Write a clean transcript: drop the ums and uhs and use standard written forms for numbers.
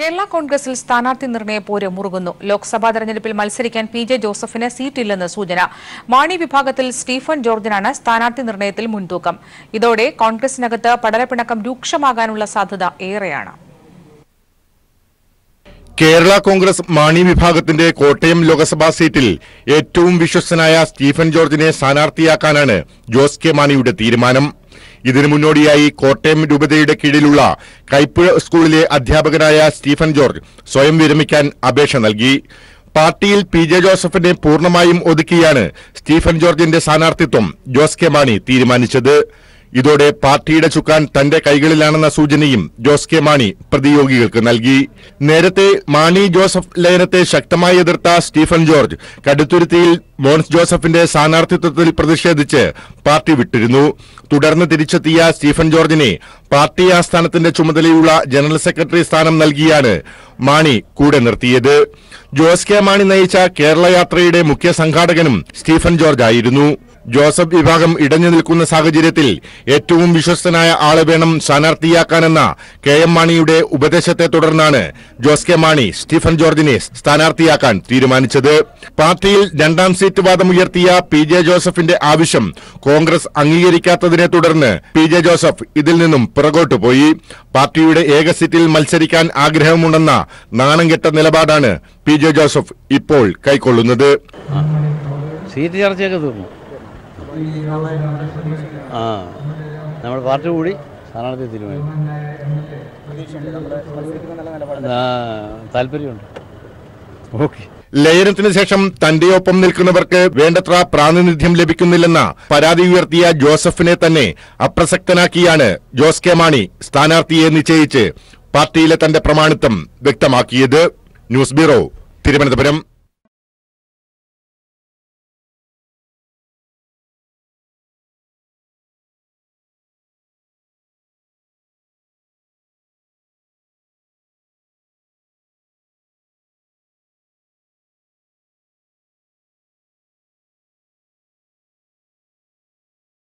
കേരള കോൺഗ്രസിൽ സ്ഥാനാർത്ഥി നിർണയ പോര് മുറുകുന്നു. ലോക്സഭാ തെരഞ്ഞെടുപ്പിൽ മത്സരിക്കാൻ പി.ജെ. ജോസഫിന് സീറ്റില്ലെന്ന് സൂചന. മാണി വിഭാഗത്തിൽ സ്റ്റീഫൻ ജോർജിനാണ് സ്ഥാനാർത്ഥി നിർണയത്തിൽ മുൻതൂക്കം. ഇതോടെ കോൺഗ്രസിനകത്ത് പടലപ്പിണക്കം രൂക്ഷമാകാനുള്ള സാധ്യത ഏറെയാണ്. കേരള കോൺഗ്രസ് മാണി വിഭാഗത്തിന്റെ കോട്ടയം ലോക്സഭാ സീറ്റിൽ ഏറ്റവും വിശ്വസ്തനായ സ്റ്റീഫൻ ജോർജിനെ സ്ഥാനാർത്ഥിയാക്കാനാണ് ജോസ് കെ മാണിയുടെ തീരുമാനം. ഇതിനു മുന്നോടിയായി കോട്ടയം രൂപതയുടെ കീഴിലുള്ള കൈപ്പുഴ സ്കൂളിലെ അധ്യാപകനായ സ്റ്റീഫൻ ജോർജ് സ്വയം വിരമിക്കാൻ അപേക്ഷ നൽകി. പാർട്ടിയിൽ പി.ജെ. ജോസഫിനെ പൂർണ്ണമായും ഒതുക്കിയാണ് സ്റ്റീഫൻ ജോർജിന്റെ സ്ഥാനാർത്ഥിത്വം ജോസ് കെ മാണി തീരുമാനിച്ചത്. ഇതോടെ പാർട്ടിയുടെ ചുക്കാൻ തന്റെ കൈകളിലാണെന്ന സൂചനയും ജോസ് കെ മാണി പ്രതിയോഗികൾക്ക് നൽകി. നേരത്തെ മാണി ജോസഫ് ലയനത്തെ ശക്തമായി എതിർത്ത സ്റ്റീഫൻ ജോർജ് കടുത്തുരുത്തിയിൽ മോൻസ് ജോസഫിന്റെ സ്ഥാനാർത്ഥിത്വത്തിൽ പ്രതിഷേധിച്ച് പാർട്ടി വിട്ടിരുന്നു. തുടർന്ന് തിരിച്ചെത്തിയ സ്റ്റീഫൻ ജോർജിനെ പാർട്ടി ആസ്ഥാനത്തിന്റെ ചുമതലയുള്ള ജനറൽ സെക്രട്ടറി സ്ഥാനം നൽകിയാണ് മാണി കൂടെ നിർത്തിയത്. ജോസ് കെ മാണി നയിച്ച കേരള യാത്രയുടെ മുഖ്യ സംഘാടകനും സ്റ്റീഫൻ ജോർജ് ആയിരുന്നു. ജോസഫ് വിഭാഗം ഇടഞ്ഞു നിൽക്കുന്ന സാഹചര്യത്തിൽ ഏറ്റവും വിശ്വസ്തനായ ആളെ വേണം സ്ഥാനാർത്ഥിയാക്കാനെന്ന കെ.എം. മാണിയുടെ ഉപദേശത്തെ തുടർന്നാണ് ജോസ് കെ മാണി സ്റ്റീഫൻ ജോർജിനെ സ്ഥാനാർത്ഥിയാക്കാൻ തീരുമാനിച്ചത്. പാർട്ടിയിൽ രണ്ടാം സീറ്റ് വാദമുയർത്തിയ പി.ജെ. ജോസഫിന്റെ ആവശ്യം കോൺഗ്രസ് അംഗീകരിക്കാത്തതിനെ തുടർന്ന് പി.ജെ. ജോസഫ് ഇതിൽ നിന്നും പുറകോട്ടു പോയി. പാർട്ടിയുടെ ഏക സീറ്റിൽ മത്സരിക്കാൻ ആഗ്രഹമുണ്ടെന്ന നാണംകെട്ട നിലപാടാണ് പി.ജെ. ജോസഫ് ഇപ്പോൾ കൈക്കൊള്ളുന്നത്. സീറ്റ് ചർച്ചയൊക്കെ തീർന്നു. നമ്മുടെ പാർട്ടി കൂടി സ്ഥാനാർത്ഥി തീരുമാനിക്കും. താല്പര്യമുണ്ട്. ഓക്കെ. ലയനത്തിന് ശേഷം തന്റെ ഒപ്പം നിൽക്കുന്നവർക്ക് വേണ്ടത്ര പ്രാതിനിധ്യം ലഭിക്കുന്നില്ലെന്ന പരാതി ഉയർത്തിയ ജോസഫിനെ തന്നെ അപ്രസക്തനാക്കിയാണ് ജോസ് കെ മാണി സ്ഥാനാർത്ഥിയെ നിശ്ചയിച്ച് പാർട്ടിയിലെ തന്റെ പ്രമാണിത്വം വ്യക്തമാക്കിയത്. News bureau, Thiruvananthapuram.